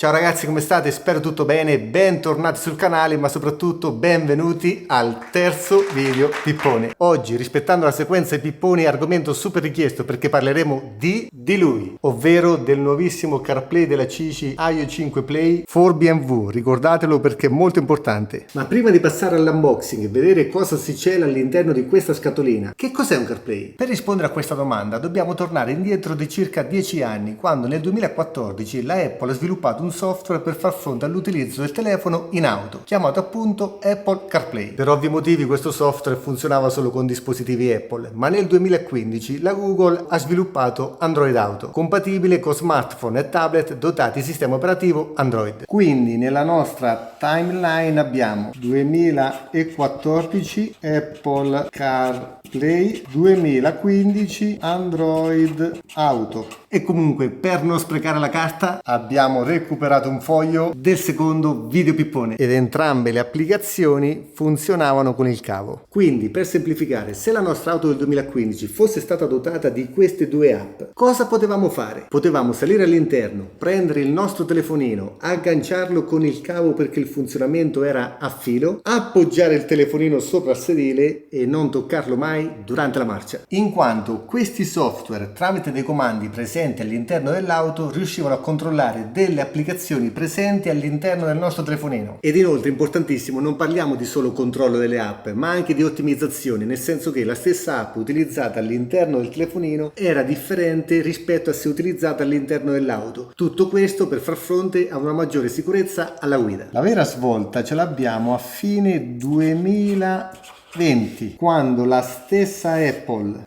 Ciao ragazzi, come state? Spero tutto bene, bentornati sul canale, ma soprattutto benvenuti al terzo video pippone. Oggi, rispettando la sequenza dei pipponi, argomento super richiesto perché parleremo di lui, ovvero del nuovissimo CarPlay della CICI AIO 5 Play for BMW. Ricordatelo perché è molto importante. Ma prima di passare all'unboxing e vedere cosa si cela all'interno di questa scatolina, che cos'è un CarPlay? Per rispondere a questa domanda dobbiamo tornare indietro di circa 10 anni, quando nel 2014 la Apple ha sviluppato un software per far fronte all'utilizzo del telefono in auto, chiamato appunto Apple CarPlay. Per ovvi motivi questo software funzionava solo con dispositivi Apple, ma nel 2015 la Google ha sviluppato Android Auto, compatibile con smartphone e tablet dotati di sistema operativo Android. Quindi nella nostra timeline abbiamo 2014 Apple CarPlay, 2015 Android Auto. E comunque, per non sprecare la carta, abbiamo recuperato un foglio del secondo video pippone ed entrambe le applicazioni funzionavano con il cavo. Quindi, per semplificare, se la nostra auto del 2015 fosse stata dotata di queste due app, cosa potevamo fare? Potevamo salire all'interno, prendere il nostro telefonino, agganciarlo con il cavo perché il funzionamento era a filo, appoggiare il telefonino sopra il sedile e non toccarlo mai durante la marcia. In quanto questi software, tramite dei comandi presenti all'interno dell'auto, riuscivano a controllare delle applicazioni presenti all'interno del nostro telefonino. Ed inoltre, importantissimo, non parliamo di solo controllo delle app, ma anche di ottimizzazione, nel senso che la stessa app utilizzata all'interno del telefonino era differente rispetto a se utilizzata all'interno dell'auto. Tutto questo per far fronte a una maggiore sicurezza alla guida. La vera svolta ce l'abbiamo a fine 2020, quando la stessa Apple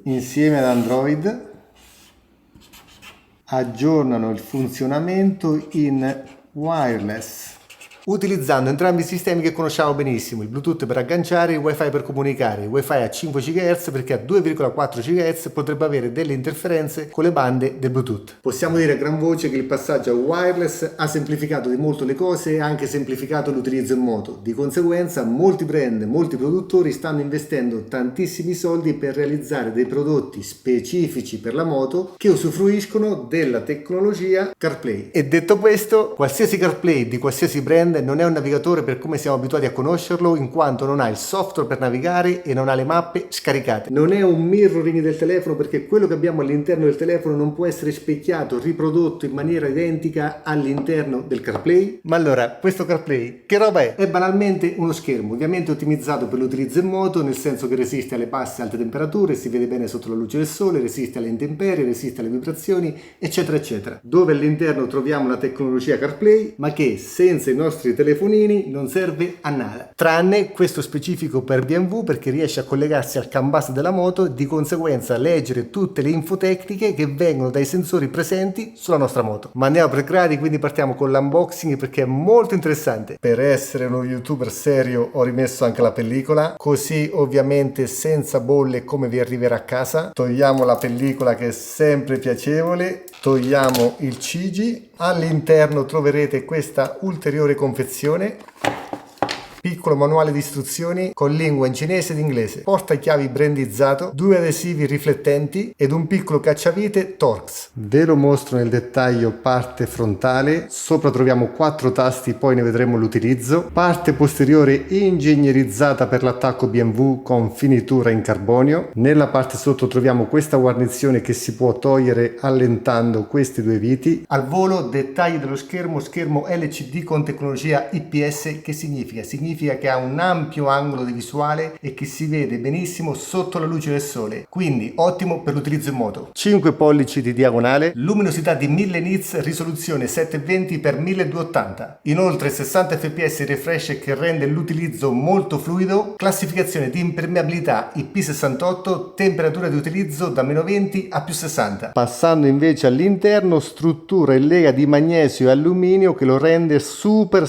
insieme ad Android aggiornano il funzionamento in wireless, utilizzando entrambi i sistemi che conosciamo benissimo, il Bluetooth per agganciare, il Wi-Fi per comunicare, il Wi-Fi a 5 GHz perché a 2,4 GHz potrebbe avere delle interferenze con le bande del Bluetooth. Possiamo dire a gran voce che il passaggio a wireless ha semplificato di molto le cose e ha anche semplificato l'utilizzo in moto. Di conseguenza molti brand, molti produttori stanno investendo tantissimi soldi per realizzare dei prodotti specifici per la moto che usufruiscono della tecnologia CarPlay. E detto questo, qualsiasi CarPlay di qualsiasi brand non è un navigatore per come siamo abituati a conoscerlo, in quanto non ha il software per navigare e non ha le mappe scaricate. Non è un mirroring del telefono perché quello che abbiamo all'interno del telefono non può essere specchiato, riprodotto in maniera identica all'interno del CarPlay. Ma allora, questo CarPlay che roba è? È banalmente uno schermo, ovviamente ottimizzato per l'utilizzo in moto, nel senso che resiste alle basse e alte temperature, si vede bene sotto la luce del sole, resiste alle intemperie, resiste alle vibrazioni, eccetera eccetera. Dove all'interno troviamo la tecnologia CarPlay, ma che senza i nostri telefonini non serve a nada, tranne questo specifico per BMW perché riesce a collegarsi al CAN bus della moto e di conseguenza leggere tutte le info tecniche che vengono dai sensori presenti sulla nostra moto. Ma andiamo per gradi, quindi partiamo con l'unboxing perché è molto interessante. Per essere uno youtuber serio ho rimesso anche la pellicola, così ovviamente senza bolle come vi arriverà a casa. Togliamo la pellicola che è sempre piacevole, togliamo il CIGI. All'interno troverete questa ulteriore confezione, piccolo manuale di istruzioni con lingua in cinese ed inglese, portachiavi brandizzato, due adesivi riflettenti ed un piccolo cacciavite Torx. Ve lo mostro nel dettaglio. Parte frontale, sopra troviamo 4 tasti, poi ne vedremo l'utilizzo. Parte posteriore ingegnerizzata per l'attacco BMW con finitura in carbonio. Nella parte sotto troviamo questa guarnizione che si può togliere allentando questi due viti. Al volo dettagli dello schermo, schermo LCD con tecnologia IPS, che significa che ha un ampio angolo di visuale e che si vede benissimo sotto la luce del sole, quindi ottimo per l'utilizzo in moto. 5 pollici di diagonale, luminosità di 1000 nits, risoluzione 720x1280, inoltre 60 fps refresh che rende l'utilizzo molto fluido, classificazione di impermeabilità IP68, temperatura di utilizzo da -20 a +60. Passando invece all'interno, struttura in lega di magnesio e alluminio che lo rende super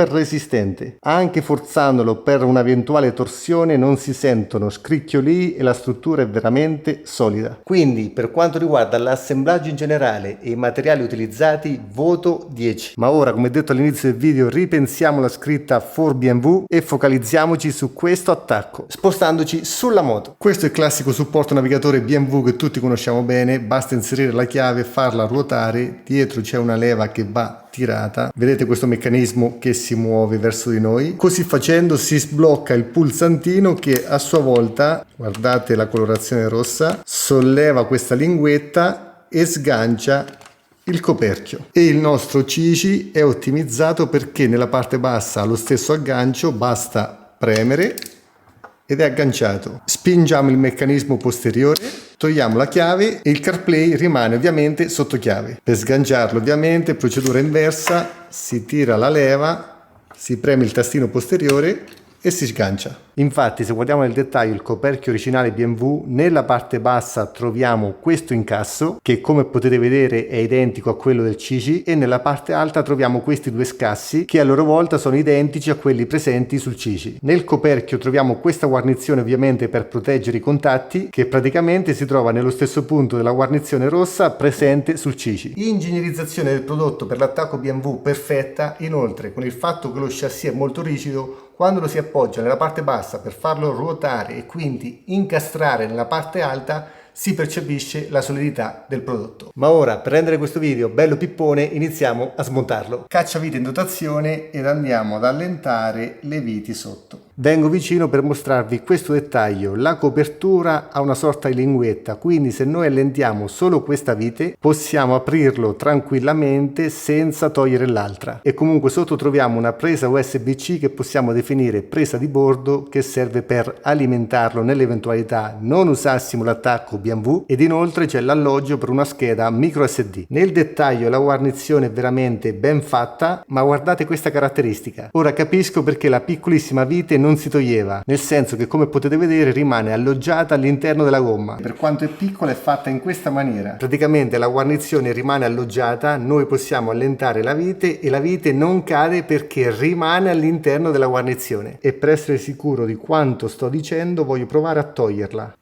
resistente, anche anche forzandolo per un'eventuale torsione non si sentono scricchioli e la struttura è veramente solida. Quindi per quanto riguarda l'assemblaggio in generale e i materiali utilizzati, voto 10. Ma ora, come detto all'inizio del video, ripensiamo la scritta for BMW e focalizziamoci su questo attacco, spostandoci sulla moto. Questo è il classico supporto navigatore BMW che tutti conosciamo bene, basta inserire la chiave, farla ruotare, dietro c'è una leva che va tirata, vedete questo meccanismo che si muove verso di noi, così facendo si sblocca il pulsantino che a sua volta, guardate la colorazione rossa, solleva questa linguetta e sgancia il coperchio. E il nostro CICI è ottimizzato perché nella parte bassa ha lo stesso aggancio, basta premere ed è agganciato. Spingiamo il meccanismo posteriore, togliamo la chiave e il CarPlay rimane ovviamente sotto chiave. Per sganciarlo ovviamente procedura inversa, si tira la leva, si preme il tastino posteriore e si sgancia. Infatti, se guardiamo nel dettaglio il coperchio originale BMW, nella parte bassa troviamo questo incasso che, come potete vedere, è identico a quello del CICI, e nella parte alta troviamo questi due scassi che a loro volta sono identici a quelli presenti sul CICI. Nel coperchio troviamo questa guarnizione ovviamente per proteggere i contatti, che praticamente si trova nello stesso punto della guarnizione rossa presente sul CICI. Ingegnerizzazione del prodotto per l'attacco BMW perfetta. Inoltre, con il fatto che lo chassis è molto rigido, quando lo si appoggia nella parte bassa per farlo ruotare e quindi incastrare nella parte alta, si percepisce la solidità del prodotto. Ma ora, per rendere questo video bello pippone, iniziamo a smontarlo. Cacciavite in dotazione ed andiamo ad allentare le viti sotto. Vengo vicino per mostrarvi questo dettaglio. La copertura ha una sorta di linguetta, quindi se noi allentiamo solo questa vite possiamo aprirlo tranquillamente senza togliere l'altra. E comunque sotto troviamo una presa USB-C che possiamo definire presa di bordo, che serve per alimentarlo nell'eventualità non usassimo l'attacco BMW, ed inoltre c'è l'alloggio per una scheda micro SD. Nel dettaglio la guarnizione è veramente ben fatta, ma guardate questa caratteristica. Ora capisco perché la piccolissima vite non si toglieva, nel senso che, come potete vedere, rimane alloggiata all'interno della gomma. Per quanto è piccola è fatta in questa maniera. Praticamente la guarnizione rimane alloggiata, noi possiamo allentare la vite e la vite non cade perché rimane all'interno della guarnizione. E per essere sicuro di quanto sto dicendo voglio provare a toglierla.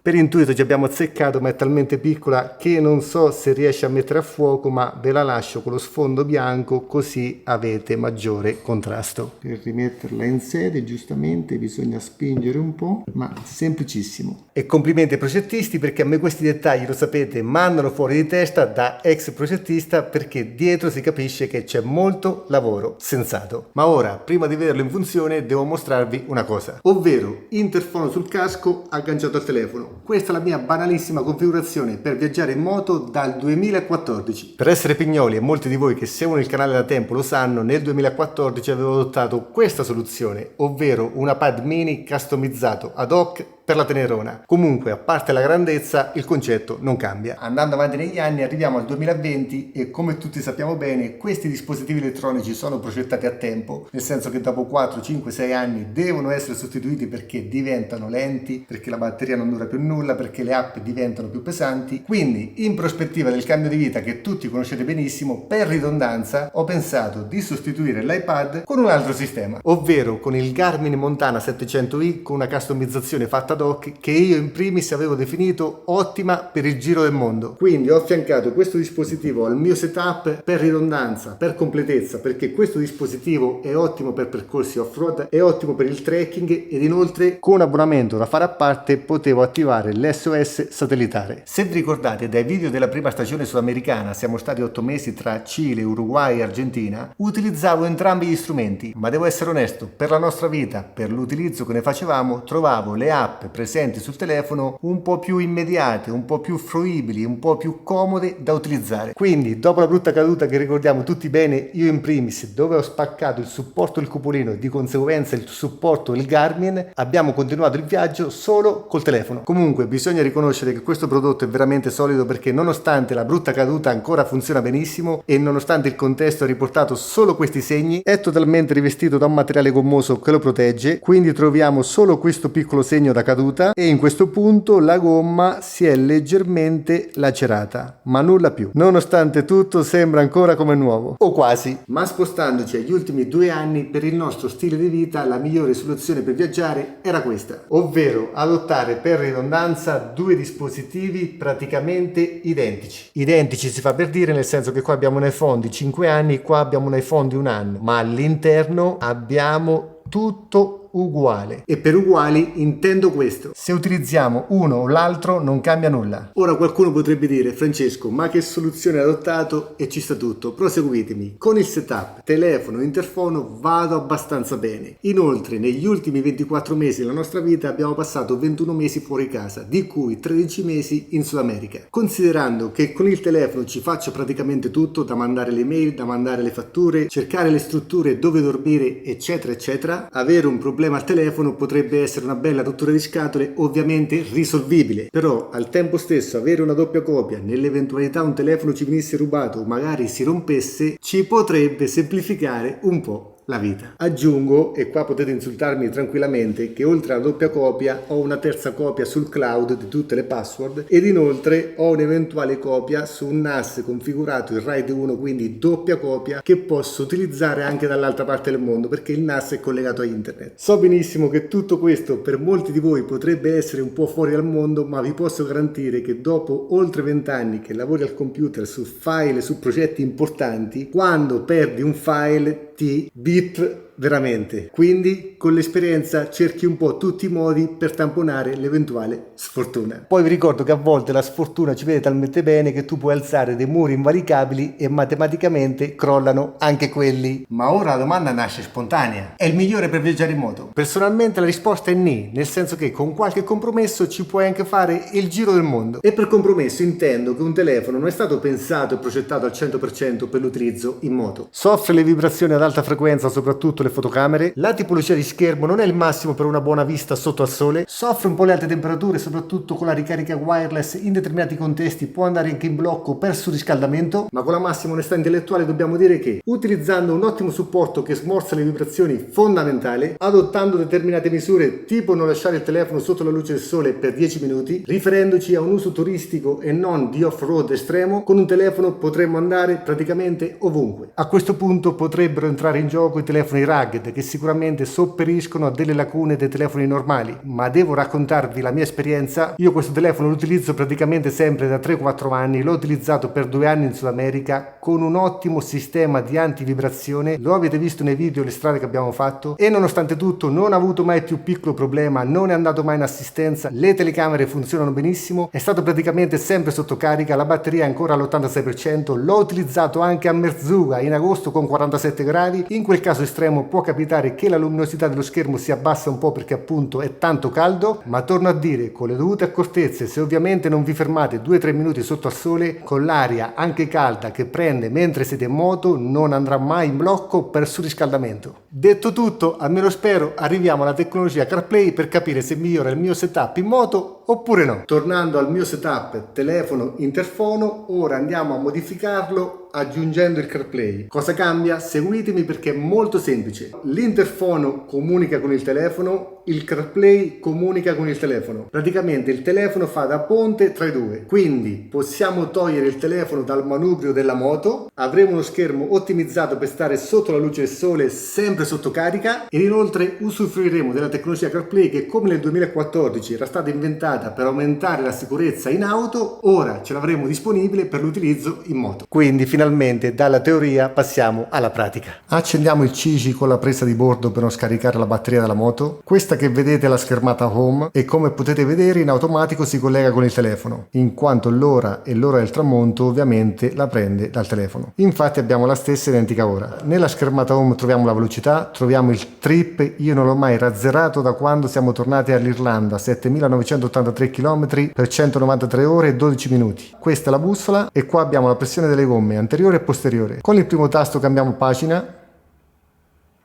Per intuito ci abbiamo azzeccato, ma è talmente piccola che non so se riesce a mettere a fuoco, ma ve la lascio con lo sfondo bianco così avete maggiore contrasto. Per rimetterla in sede giustamente bisogna spingere un po', ma semplicissimo. E complimenti ai progettisti, perché a me questi dettagli, lo sapete, mandano fuori di testa da ex progettista, perché dietro si capisce che c'è molto lavoro sensato. Ma ora, prima di vederlo in funzione, devo mostrarvi una cosa, ovvero interfono sul casco agganciato al telefono. Questa è la mia banalissima configurazione per viaggiare in moto dal 2014. Per essere pignoli, e molti di voi che seguono il canale da tempo lo sanno, nel 2014 avevo adottato questa soluzione, ovvero un iPad mini customizzato ad hoc per la Tenerona. Comunque, a parte la grandezza, il concetto non cambia. Andando avanti negli anni arriviamo al 2020 e, come tutti sappiamo bene, questi dispositivi elettronici sono progettati a tempo, nel senso che dopo 4, 5, 6 anni devono essere sostituiti perché diventano lenti, perché la batteria non dura più nulla, perché le app diventano più pesanti. Quindi, in prospettiva del cambio di vita che tutti conoscete benissimo, per ridondanza ho pensato di sostituire l'iPad con un altro sistema, ovvero con il Garmin Montana 700i con una customizzazione fatta ad hoc che io in primis avevo definito ottima per il giro del mondo. Quindi ho affiancato questo dispositivo al mio setup per ridondanza, per completezza, perché questo dispositivo è ottimo per percorsi off-road, è ottimo per il trekking ed inoltre con un abbonamento da fare a parte potevo attivare l'SOS satellitare. Se vi ricordate dai video della prima stagione sudamericana, siamo stati 8 mesi tra Cile, Uruguay e Argentina, utilizzavo entrambi gli strumenti, ma devo essere onesto, per la nostra vita, per l'utilizzo che ne facevamo, trovavo le app presenti sul telefono un po' più immediate, un po' più fruibili, un po' più comode da utilizzare. Quindi, dopo la brutta caduta che ricordiamo tutti bene, io in primis, dove ho spaccato il supporto del cupolino e di conseguenza il supporto del Garmin, abbiamo continuato il viaggio solo col telefono. Comunque bisogna riconoscere che questo prodotto è veramente solido, perché nonostante la brutta caduta ancora funziona benissimo e nonostante il contesto ha riportato solo questi segni, è totalmente rivestito da un materiale gommoso che lo protegge, quindi troviamo solo questo piccolo segno da caduta caduta e in questo punto la gomma si è leggermente lacerata, ma nulla più. Nonostante tutto sembra ancora come nuovo, o quasi. Ma spostandoci agli ultimi 2 anni, per il nostro stile di vita la migliore soluzione per viaggiare era questa, ovvero adottare per ridondanza 2 dispositivi praticamente identici. Identici si fa per dire, nel senso che qua abbiamo un iPhone di 5 anni, qua abbiamo un iPhone di 1 anno, ma all'interno abbiamo tutto uguale. E per uguali intendo questo: se utilizziamo uno o l'altro non cambia nulla. Ora qualcuno potrebbe dire: Francesco, ma che soluzione hai adottato? E ci sta tutto. Proseguitemi. Con il setup telefono interfono vado abbastanza bene. Inoltre negli ultimi 24 mesi della nostra vita abbiamo passato 21 mesi fuori casa, di cui 13 mesi in Sud America. Considerando che con il telefono ci faccio praticamente tutto, da mandare le mail, da mandare le fatture, cercare le strutture, dove dormire, eccetera eccetera, avere un problema al telefono potrebbe essere una bella rottura di scatole, ovviamente risolvibile, però al tempo stesso avere una doppia copia nell'eventualità un telefono ci venisse rubato o magari si rompesse ci potrebbe semplificare un po' la vita. Aggiungo, e qua potete insultarmi tranquillamente, che oltre alla doppia copia ho una terza copia sul cloud di tutte le password ed inoltre ho un'eventuale copia su un NAS configurato in RAID 1, quindi doppia copia, che posso utilizzare anche dall'altra parte del mondo perché il NAS è collegato a internet. So benissimo che tutto questo per molti di voi potrebbe essere un po' fuori dal mondo, ma vi posso garantire che dopo oltre 20 anni che lavori al computer su file, su progetti importanti, quando perdi un file ti bip veramente. Quindi con l'esperienza cerchi un po' tutti i modi per tamponare l'eventuale sfortuna. Poi vi ricordo che a volte la sfortuna ci vede talmente bene che tu puoi alzare dei muri invalicabili e matematicamente crollano anche quelli. Ma ora la domanda nasce spontanea: è il migliore per viaggiare in moto? Personalmente la risposta è ni, nel senso che con qualche compromesso ci puoi anche fare il giro del mondo. E per compromesso intendo che un telefono non è stato pensato e progettato al 100% per l'utilizzo in moto. Soffre le vibrazioni ad alta frequenza, soprattutto le fotocamere, la tipologia di schermo non è il massimo per una buona vista sotto al sole, soffre un po' le alte temperature, soprattutto con la ricarica wireless in determinati contesti può andare anche in blocco per surriscaldamento, ma con la massima onestà intellettuale dobbiamo dire che utilizzando un ottimo supporto che smorza le vibrazioni fondamentale, adottando determinate misure tipo non lasciare il telefono sotto la luce del sole per 10 minuti, riferendoci a un uso turistico e non di off-road estremo, con un telefono potremmo andare praticamente ovunque. A questo punto potrebbero entrare in gioco i telefoni rugged, che sicuramente sopperiscono a delle lacune dei telefoni normali, ma devo raccontarvi la mia esperienza. Io questo telefono lo utilizzo praticamente sempre da 3-4 anni, l'ho utilizzato per 2 anni in Sud America con un ottimo sistema di antivibrazione, lo avete visto nei video, le strade che abbiamo fatto, e nonostante tutto non ha avuto mai più piccolo problema, non è andato mai in assistenza, le telecamere funzionano benissimo, è stato praticamente sempre sotto carica, la batteria è ancora all'86%, l'ho utilizzato anche a Merzouga in agosto con 47 gradi, in quel caso estremo può capitare che la luminosità dello schermo si abbassa un po' perché appunto è tanto caldo, ma torno a dire, con le dovute accortezze, se ovviamente non vi fermate 2-3 minuti sotto al sole, con l'aria anche calda che prende mentre siete in moto non andrà mai in blocco per surriscaldamento. Detto tutto, almeno spero arriviamo alla tecnologia CarPlay per capire se migliora il mio setup in moto oppure no. Tornando al mio setup telefono interfono, ora andiamo a modificarlo aggiungendo il CarPlay. Cosa cambia? Seguitemi perché è molto semplice. L'interfono comunica con il telefono, il CarPlay comunica con il telefono. Praticamente il telefono fa da ponte tra i due. Quindi possiamo togliere il telefono dal manubrio della moto, avremo uno schermo ottimizzato per stare sotto la luce del sole sempre sotto carica ed inoltre usufruiremo della tecnologia CarPlay che come nel 2014 era stata inventata per aumentare la sicurezza in auto, ora ce l'avremo disponibile per l'utilizzo in moto. Quindi finalmente dalla teoria passiamo alla pratica. Accendiamo il CICI con la presa di bordo per non scaricare la batteria della moto. Questa che vedete è la schermata home e come potete vedere in automatico si collega con il telefono, in quanto l'ora e l'ora del tramonto ovviamente la prende dal telefono. Infatti abbiamo la stessa identica ora. Nella schermata home troviamo la velocità, troviamo il trip, io non l'ho mai razzerato da quando siamo tornati all'Irlanda, 7983 km per 193 ore e 12 minuti. Questa è la bussola e qua abbiamo la pressione delle gomme anteriore e posteriore. Con il primo tasto cambiamo pagina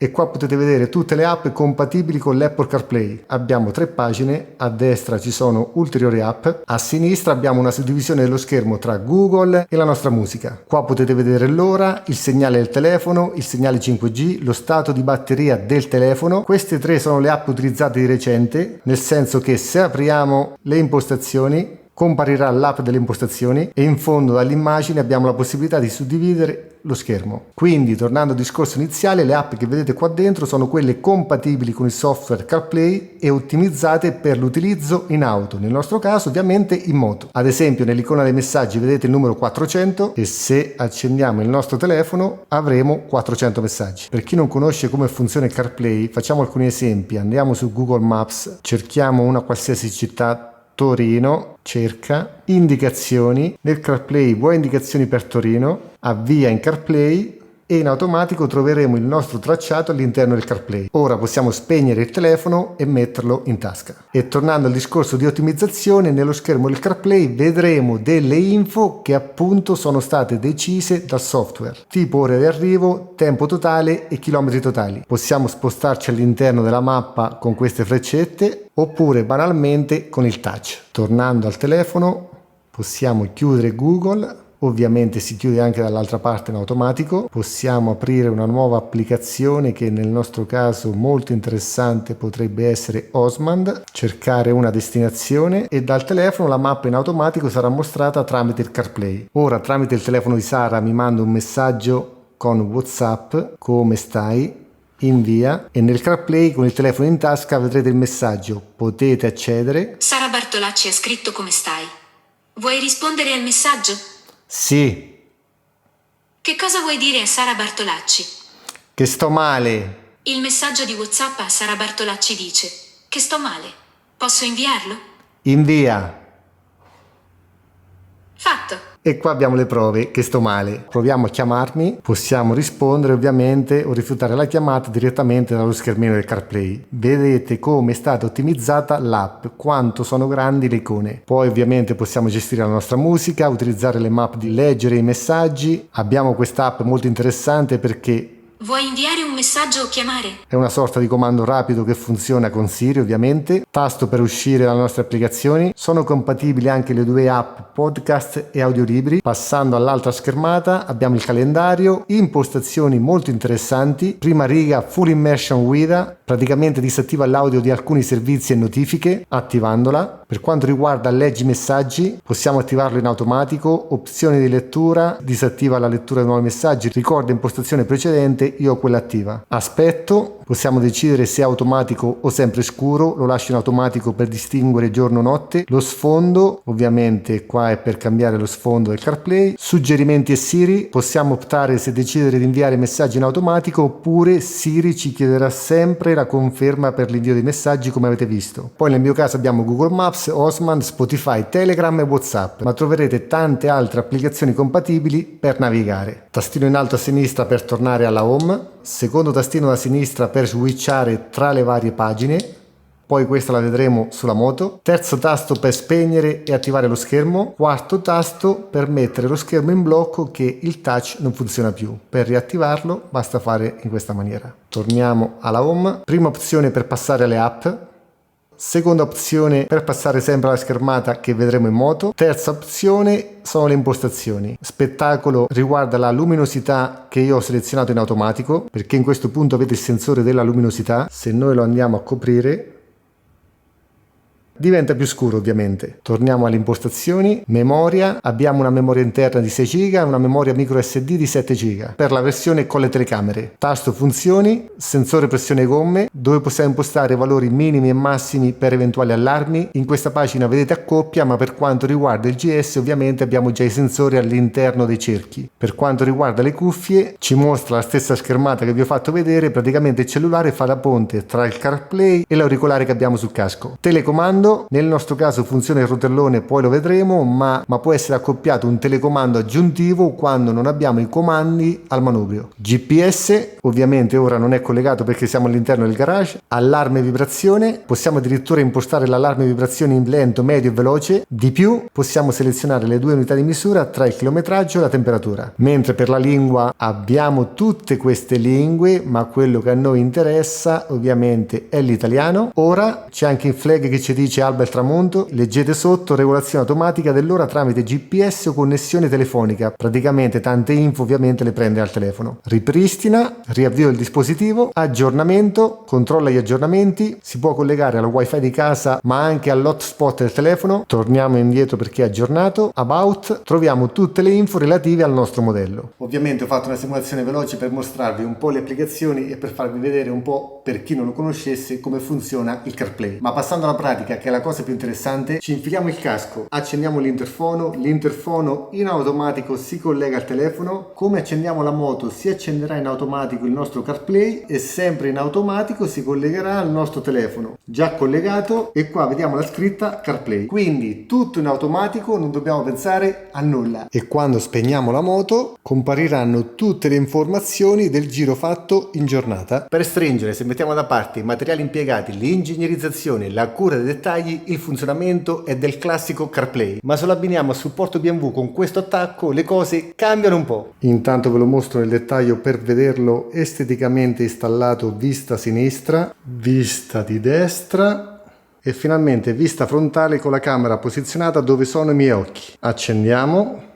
e qua potete vedere tutte le app compatibili con l'Apple CarPlay. Abbiamo 3 pagine, a destra ci sono ulteriori app, a sinistra abbiamo una suddivisione dello schermo tra Google e la nostra musica. Qua potete vedere l'ora, il segnale del telefono, il segnale 5G, lo stato di batteria del telefono. Queste 3 sono le app utilizzate di recente, nel senso che se apriamo le impostazioni comparirà l'app delle impostazioni e in fondo all'immagine abbiamo la possibilità di suddividere lo schermo. Quindi, tornando al discorso iniziale, le app che vedete qua dentro sono quelle compatibili con il software CarPlay e ottimizzate per l'utilizzo in auto, nel nostro caso ovviamente in moto. Ad esempio nell'icona dei messaggi vedete il numero 400 e se accendiamo il nostro telefono avremo 400 messaggi. Per chi non conosce come funziona il CarPlay, facciamo alcuni esempi. Andiamo su Google Maps, cerchiamo una qualsiasi città, Torino, cerca indicazioni, nel CarPlay vuoi indicazioni per Torino, avvia in CarPlay e in automatico troveremo il nostro tracciato all'interno del CarPlay. Ora possiamo spegnere il telefono e metterlo in tasca. E tornando al discorso di ottimizzazione, nello schermo del CarPlay vedremo delle info che appunto sono state decise dal software, tipo ore di arrivo, tempo totale e chilometri totali. Possiamo spostarci all'interno della mappa con queste freccette oppure banalmente con il touch. Tornando al telefono possiamo chiudere Google. Ovviamente si chiude anche dall'altra parte in automatico. Possiamo aprire una nuova applicazione che nel nostro caso molto interessante potrebbe essere Osmand, cercare una destinazione e dal telefono la mappa in automatico sarà mostrata tramite il CarPlay. Ora tramite il telefono di Sara mi manda un messaggio con WhatsApp: come stai? Invia, e nel CarPlay con il telefono in tasca vedrete il messaggio: potete accedere. Sara Bartolacci ha scritto come stai. Vuoi rispondere al messaggio? Sì. Che cosa vuoi dire a Sara Bartolacci? Che sto male. Il messaggio di WhatsApp a Sara Bartolacci dice: che sto male. Posso inviarlo? Invia. Fatto. E qua abbiamo le prove che sto male. Proviamo a chiamarmi, possiamo rispondere ovviamente o rifiutare la chiamata direttamente dallo schermino del CarPlay. Vedete come è stata ottimizzata l'app, quanto sono grandi le icone. Poi ovviamente possiamo gestire la nostra musica, utilizzare le mappe di leggere i messaggi. Abbiamo questa app molto interessante perché vuoi inviare un messaggio o chiamare? è una sorta di comando rapido che funziona con Siri ovviamente. Tasto per uscire dalle nostre applicazioni. Sono compatibili anche le 2 app podcast e audiolibri. Passando all'altra schermata abbiamo il calendario, impostazioni molto interessanti. Prima riga Full Immersion Guida, praticamente disattiva l'audio di alcuni servizi e notifiche attivandola. Per quanto riguarda leggi messaggi possiamo attivarlo in automatico. Opzioni di lettura, disattiva la lettura di nuovi messaggi, ricorda impostazione precedente, io ho quella attiva. Aspetto, possiamo decidere se è automatico o sempre scuro, lo lascio in automatico per distinguere giorno o notte. Lo sfondo, ovviamente qua è per cambiare lo sfondo del CarPlay. Suggerimenti e Siri, possiamo optare se decidere di inviare messaggi in automatico oppure Siri ci chiederà sempre la conferma per l'invio dei messaggi come avete visto. Poi nel mio caso abbiamo Google Maps, Osmand, Spotify, Telegram e WhatsApp, ma troverete tante altre applicazioni compatibili per navigare. Tastino in alto a sinistra per tornare alla home, secondo tastino da sinistra per switchare tra le varie pagine, poi questa la vedremo sulla moto, terzo tasto per spegnere e attivare lo schermo, quarto tasto per mettere lo schermo in blocco che il touch non funziona più. Per riattivarlo basta fare in questa maniera. Torniamo alla home, prima opzione per passare alle app, seconda opzione per passare sempre alla schermata che vedremo in moto, terza opzione sono le impostazioni. Spettacolo riguarda la luminosità che io ho selezionato in automatico perché in questo punto avete il sensore della luminosità. Se noi lo andiamo a coprire diventa più scuro ovviamente. Torniamo alle impostazioni, memoria, abbiamo una memoria interna di 6 GB e una memoria micro SD di 7 GB per la versione con le telecamere. Tasto funzioni, sensore pressione gomme dove possiamo impostare valori minimi e massimi per eventuali allarmi. In questa pagina vedete a coppia, ma per quanto riguarda il GS ovviamente abbiamo già i sensori all'interno dei cerchi. Per quanto riguarda le cuffie ci mostra la stessa schermata che vi ho fatto vedere, praticamente il cellulare fa da ponte tra il CarPlay e l'auricolare che abbiamo sul casco. Telecomando, telecomando. Nel nostro caso funziona il rotellone, poi lo vedremo, ma può essere accoppiato un telecomando aggiuntivo quando non abbiamo i comandi al manubrio. GPS, ovviamente ora non è collegato perché siamo all'interno del garage. Allarme vibrazione, possiamo addirittura impostare l'allarme vibrazione in lento, medio e veloce. Di più, possiamo selezionare le due unità di misura tra il chilometraggio e la temperatura. Mentre per la lingua abbiamo tutte queste lingue, ma quello che a noi interessa ovviamente è l'italiano. Ora c'è anche il flag che ci dice alba e tramonto. Leggete sotto: regolazione automatica dell'ora tramite GPS o connessione telefonica. Praticamente tante info ovviamente le prende al telefono. Ripristina, riavvio il dispositivo, aggiornamento, controlla gli aggiornamenti, si può collegare al wifi di casa ma anche all'hotspot del telefono. Torniamo indietro perché è aggiornato. About, troviamo tutte le info relative al nostro modello. Ovviamente ho fatto una simulazione veloce per mostrarvi un po' le applicazioni e per farvi vedere un po', per chi non lo conoscesse, come funziona il CarPlay. Ma passando alla pratica, che è la cosa più interessante, ci infiliamo il casco, accendiamo l'interfono in automatico si collega al telefono. Come accendiamo la moto si accenderà in automatico il nostro CarPlay e sempre in automatico si collegherà al nostro telefono già collegato, e qua vediamo la scritta CarPlay, quindi tutto in automatico, non dobbiamo pensare a nulla. E quando spegniamo la moto compariranno tutte le informazioni del giro fatto in giornata. Per stringere, se mettiamo da parte i materiali impiegati, l'ingegnerizzazione, la cura dei dettagli, il funzionamento è del classico CarPlay, ma se lo abbiniamo al supporto BMW con questo attacco le cose cambiano un po'. Intanto ve lo mostro nel dettaglio per vederlo esteticamente installato: vista sinistra, vista di destra e finalmente vista frontale con la camera posizionata dove sono i miei occhi. Accendiamo.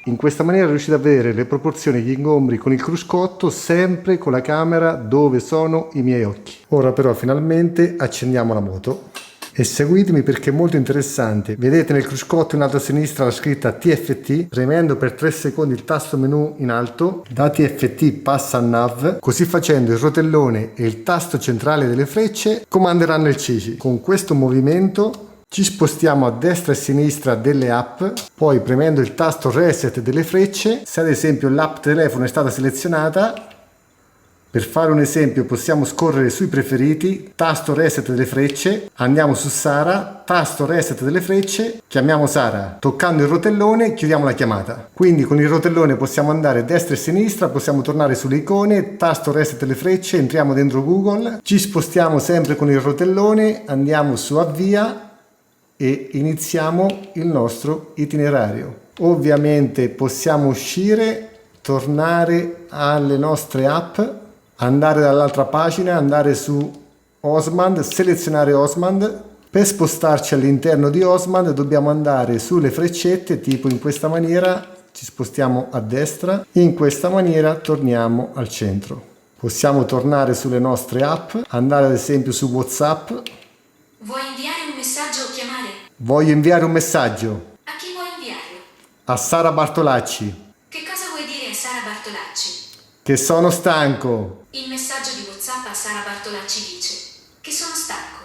In questa maniera riuscite a vedere le proporzioni degli ingombri con il cruscotto, sempre con la camera dove sono i miei occhi. Ora però finalmente accendiamo la moto e seguitemi perché è molto interessante. Vedete nel cruscotto in alto a sinistra la scritta TFT, premendo per 3 secondi il tasto menu in alto, da TFT passa a nav, così facendo il rotellone e il tasto centrale delle frecce comanderanno il CICI. Con questo movimento ci spostiamo a destra e a sinistra delle app, poi premendo il tasto reset delle frecce, se ad esempio l'app telefono è stata selezionata, per fare un esempio possiamo scorrere sui preferiti, tasto reset delle frecce, andiamo su Sara, tasto reset delle frecce, chiamiamo Sara, toccando il rotellone chiudiamo la chiamata. Quindi con il rotellone possiamo andare destra e sinistra, possiamo tornare sulle icone, tasto reset delle frecce, entriamo dentro Google, ci spostiamo sempre con il rotellone, andiamo su avvia e iniziamo il nostro itinerario. Ovviamente possiamo uscire, tornare alle nostre app, andare dall'altra pagina, andare su Osmand, selezionare Osmand. Per spostarci all'interno di Osmand dobbiamo andare sulle freccette, tipo in questa maniera ci spostiamo a destra, in questa maniera torniamo al centro. Possiamo tornare sulle nostre app, andare ad esempio su WhatsApp. Vuoi inviare un messaggio o chiamare? Voglio inviare un messaggio. A chi vuoi inviarlo? A Sara Bartolacci. Che cosa vuoi dire a Sara Bartolacci? Che sono stanco. Il messaggio di WhatsApp a Sara Bartolacci dice che sono stanco.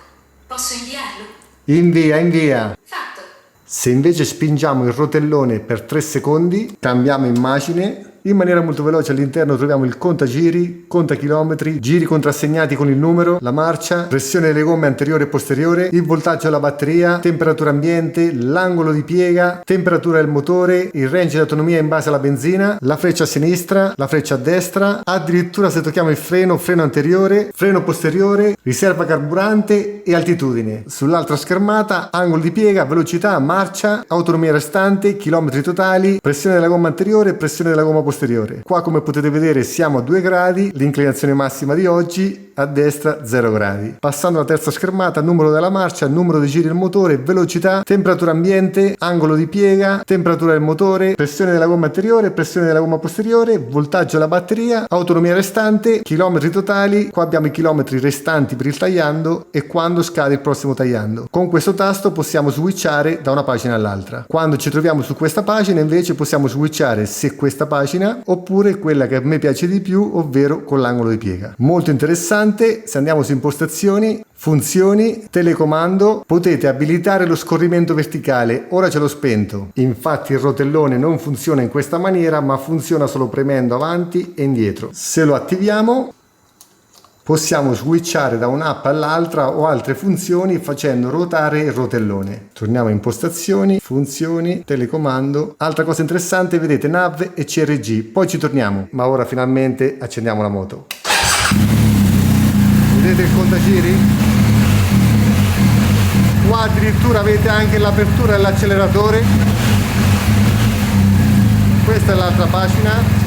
Posso inviarlo? Invia. Fatto. Se invece spingiamo il rotellone per 3 secondi, cambiamo immagine. In maniera molto veloce all'interno troviamo il contagiri, contachilometri, giri contrassegnati con il numero, la marcia, pressione delle gomme anteriore e posteriore, il voltaggio della batteria, temperatura ambiente, l'angolo di piega, temperatura del motore, il range di autonomia in base alla benzina, la freccia a sinistra, la freccia a destra, addirittura se tocchiamo il freno anteriore, freno posteriore, riserva carburante e altitudine. Sull'altra schermata, angolo di piega, velocità, marcia, autonomia restante, chilometri totali, pressione della gomma anteriore e pressione della gomma posteriore. Qua come potete vedere siamo a 2 gradi, l'inclinazione massima di oggi, a destra 0 gradi. Passando alla terza schermata, numero della marcia, numero dei giri del motore, velocità, temperatura ambiente, angolo di piega, temperatura del motore, pressione della gomma anteriore, pressione della gomma posteriore, voltaggio della batteria, autonomia restante, chilometri totali. Qua abbiamo i chilometri restanti per il tagliando e quando scade il prossimo tagliando. Con questo tasto possiamo switchare da una pagina all'altra. Quando ci troviamo su questa pagina invece possiamo switchare se questa pagina oppure quella che a me piace di più, ovvero con l'angolo di piega. Molto interessante. Se andiamo su impostazioni, funzioni, telecomando, potete abilitare lo scorrimento verticale. Ora ce l'ho spento, infatti il rotellone non funziona in questa maniera ma funziona solo premendo avanti e indietro. Se lo attiviamo Possiamo switchare da un'app all'altra o altre funzioni facendo ruotare il rotellone. Torniamo a impostazioni, funzioni, telecomando. Altra cosa interessante, vedete nav e CRG, poi ci torniamo. Ma ora finalmente accendiamo la moto. Vedete il contagiri? Qua addirittura avete anche l'apertura dell'acceleratore. Questa è l'altra pagina.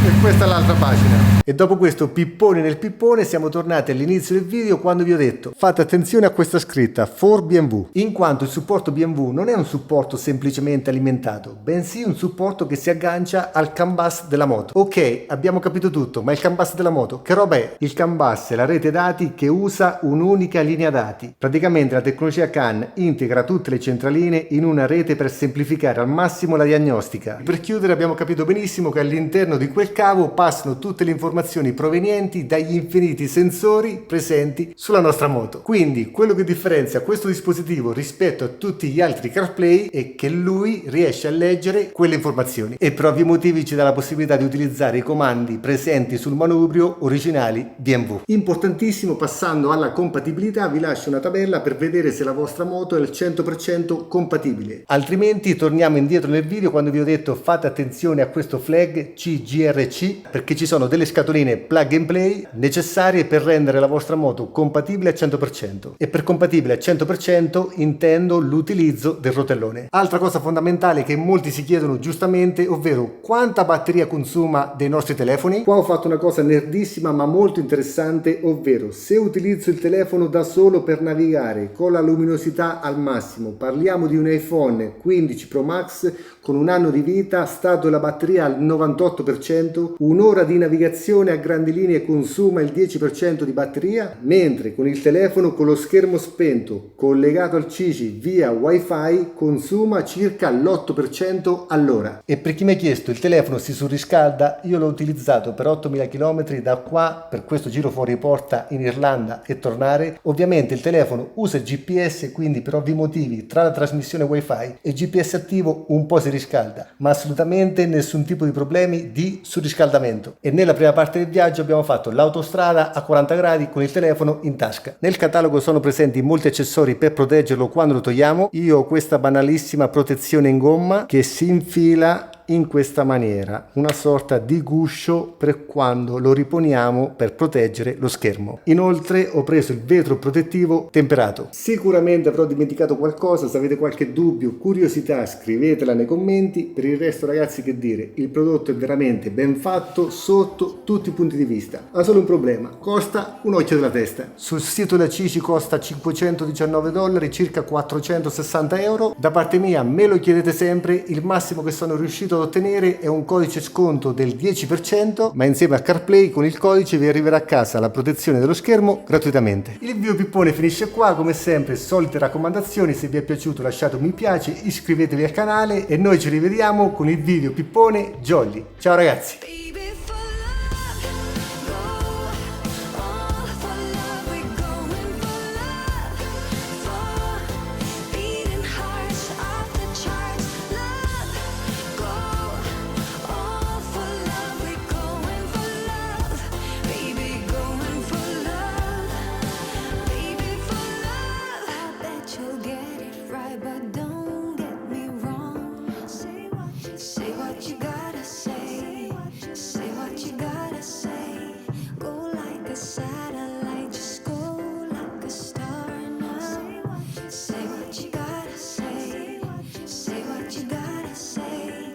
E questa è l'altra pagina. E dopo questo pippone nel pippone siamo tornati all'inizio del video quando vi ho detto fate attenzione a questa scritta for BMW, in quanto il supporto BMW non è un supporto semplicemente alimentato, bensì un supporto che si aggancia al CAN bus della moto. Ok, abbiamo capito tutto, ma il CAN bus della moto che roba è? Il CAN bus è la rete dati che usa un'unica linea dati. Praticamente la tecnologia CAN integra tutte le centraline in una rete per semplificare al massimo la diagnostica. Per chiudere abbiamo capito benissimo che all'interno di quel cavo passano tutte le informazioni provenienti dagli infiniti sensori presenti sulla nostra moto. Quindi quello che differenzia questo dispositivo rispetto a tutti gli altri CarPlay è che lui riesce a leggere quelle informazioni e per ovvi motivi ci dà la possibilità di utilizzare i comandi presenti sul manubrio originali BMW. Importantissimo, passando alla compatibilità, vi lascio una tabella per vedere se la vostra moto è al 100% compatibile. Altrimenti torniamo indietro nel video quando vi ho detto fate attenzione a questo flag CGRC perché ci sono delle scatoline plug and play necessarie per rendere la vostra moto compatibile al 100%, e per compatibile al 100% intendo l'utilizzo del rotellone. Altra cosa fondamentale che molti si chiedono giustamente, ovvero quanta batteria consuma dei nostri telefoni. Qua ho fatto una cosa nerdissima ma molto interessante, ovvero se utilizzo il telefono da solo per navigare con la luminosità al massimo, parliamo di un iPhone 15 Pro Max con un anno di vita, stato della batteria al 98%, un'ora di navigazione a grandi linee consuma il 10% di batteria, mentre con il telefono con lo schermo spento collegato al CICI via wifi consuma circa l'8% all'ora. E per chi mi ha chiesto il telefono si surriscalda, io l'ho utilizzato per 8000 km da qua per questo giro fuori porta in Irlanda e tornare. Ovviamente il telefono usa il GPS, quindi per ovvi motivi tra la trasmissione wifi e il GPS attivo un po' si riscalda, ma assolutamente nessun tipo di problemi di surriscaldamento. E nella prima parte del viaggio abbiamo fatto l'autostrada a 40 gradi con il telefono in tasca. Nel catalogo sono presenti molti accessori per proteggerlo quando lo togliamo. Io ho questa banalissima protezione in gomma che si infila in questa maniera, una sorta di guscio per quando lo riponiamo per proteggere lo schermo. Inoltre ho preso il vetro protettivo temperato. Sicuramente avrò dimenticato qualcosa, se avete qualche dubbio, curiosità scrivetela nei commenti. Per il resto ragazzi, che dire, il prodotto è veramente ben fatto sotto tutti i punti di vista. Ha solo un problema, costa un occhio della testa. Sul sito della CICI costa $519, circa 460 euro. Da parte mia me lo chiedete sempre, il massimo che sono riuscito ad ottenere è un codice sconto del 10%, ma insieme a CarPlay con il codice vi arriverà a casa la protezione dello schermo gratuitamente. Il video pippone finisce qua, come sempre solite raccomandazioni: se vi è piaciuto lasciate un mi piace, iscrivetevi al canale e noi ci rivediamo con il video pippone jolly. Ciao ragazzi!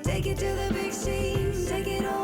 Take it to the big scene, take it all.